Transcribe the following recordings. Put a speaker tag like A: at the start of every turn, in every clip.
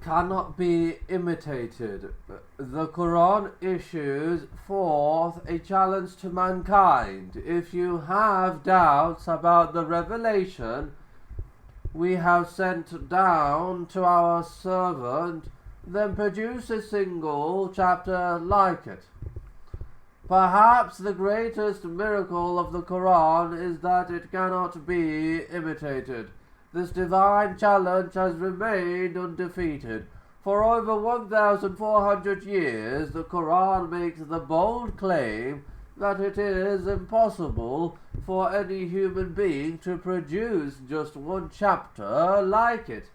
A: cannot be imitated. The Quran issues forth a challenge to mankind. If you have doubts about the revelation we have sent down to our servant, then produce a single chapter like it. Perhaps the greatest miracle of the Quran is that it cannot be imitated. This divine challenge has remained undefeated. For over 1,400 years, the Quran makes the bold claim that it is impossible for any human being to produce just one chapter like it.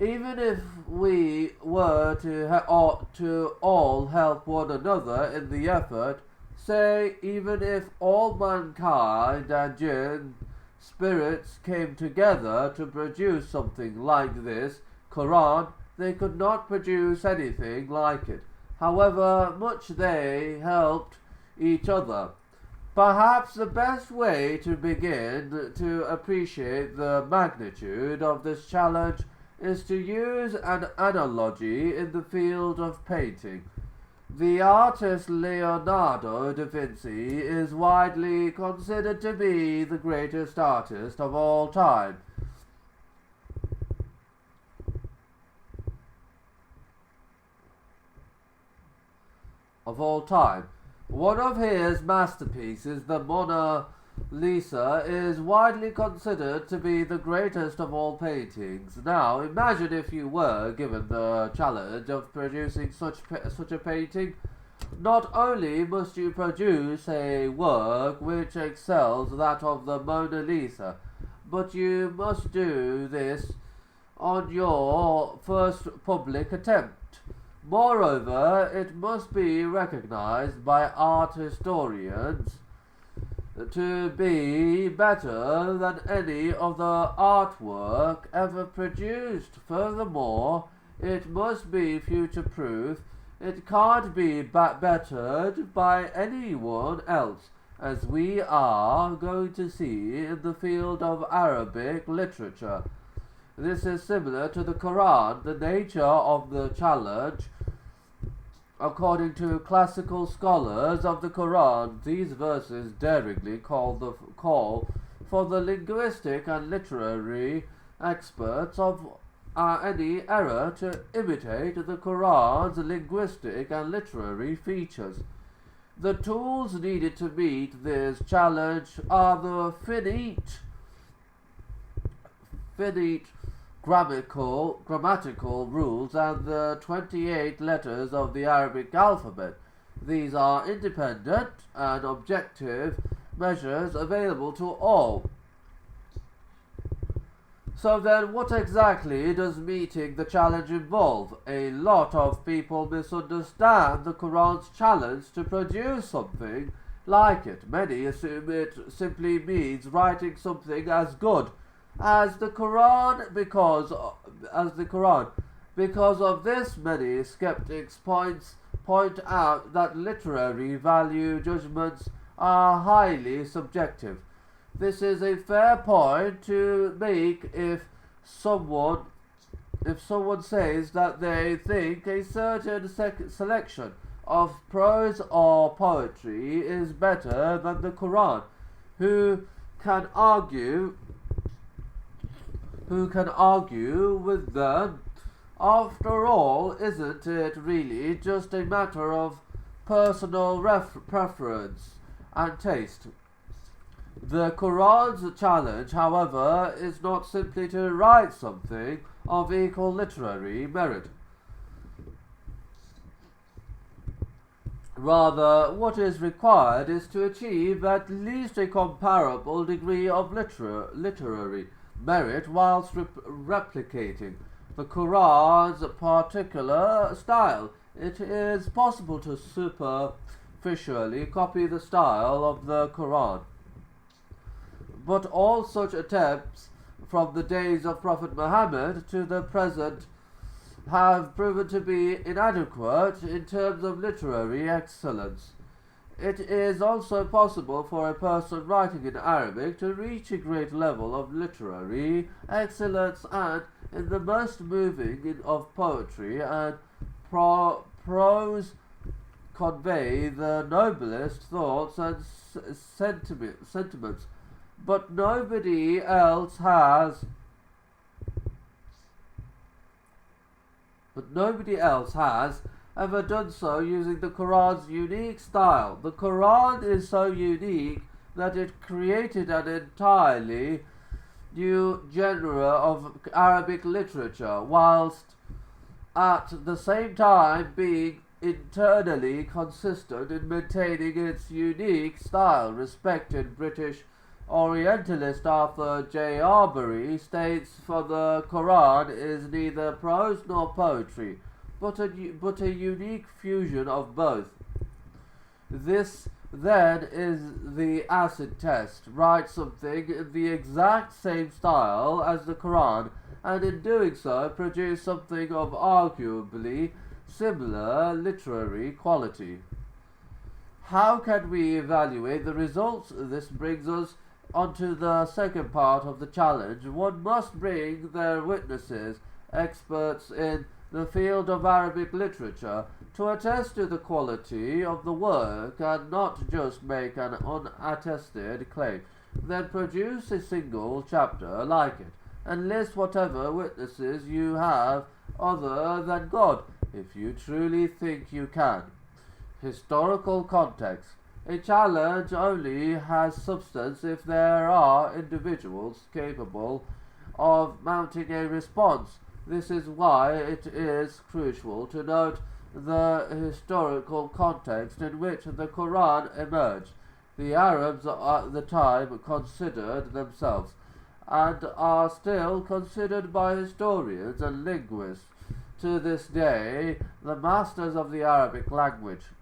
A: Even if we were to all help one another in the effort, say even if all mankind and jinn spirits came together to produce something like this Quran, they could not produce anything like it, however much they helped each other. Perhaps the best way to begin to appreciate the magnitude of this challenge is to use an analogy in the field of painting. The artist Leonardo da Vinci is widely considered to be the greatest artist of all time. One of his masterpieces, the Mona Lisa, is widely considered to be the greatest of all paintings. Now, imagine if you were given the challenge of producing such a painting. Not only must you produce a work which excels that of the Mona Lisa, but you must do this on your first public attempt. Moreover, it must be recognized by art historians to be better than any of the artwork ever produced. Furthermore, it must be future-proof. It can't be bettered by anyone else, as we are going to see in the field of Arabic literature. This is similar to the Quran. The nature of the challenge, according to classical scholars of the Quran, these verses daringly call for the linguistic and literary experts of any era to imitate the Quran's linguistic and literary features. The tools needed to meet this challenge are the finite grammatical rules and the 28 letters of the Arabic alphabet. These are independent and objective measures available to all. So then, what exactly does meeting the challenge involve? A lot of people misunderstand the Quran's challenge to produce something like it. Many assume it simply means writing something as good as the Quran. Because of this, many skeptics point out that literary value judgments are highly subjective. This is a fair point to make if someone says that they think a certain selection of prose or poetry is better than the Quran. Who can argue with them? After all, isn't it really just a matter of personal preference and taste? The Quran's challenge, however, is not simply to write something of equal literary merit. Rather, what is required is to achieve at least a comparable degree of literary merit whilst replicating the Quran's particular style. It is possible to superficially copy the style of the Quran, but all such attempts from the days of Prophet Muhammad to the present have proven to be inadequate in terms of literary excellence. It is also possible for a person writing in Arabic to reach a great level of literary excellence and in the most moving of poetry, and prose convey the noblest thoughts and sentiments, but nobody else has ever done so using the Quran's unique style. The Quran is so unique that it created an entirely new genre of Arabic literature, whilst at the same time being internally consistent in maintaining its unique style. Respected British Orientalist Arthur J. Arbery states, "For the Quran is neither prose nor poetry, but a unique fusion of both. This then is the acid test. Write something in the exact same style as the Quran, and in doing so produce something of arguably similar literary quality." How can we evaluate the results? This brings us onto the second part of the challenge. One must bring their witnesses, experts in the field of Arabic literature, to attest to the quality of the work and not just make an unattested claim. Then produce a single chapter like it, and list whatever witnesses you have other than God, if you truly think you can. Historical context. A challenge only has substance if there are individuals capable of mounting a response. This is why it is crucial to note the historical context in which the Quran emerged. The Arabs at the time considered themselves, and are still considered by historians and linguists to this day, the masters of the Arabic language.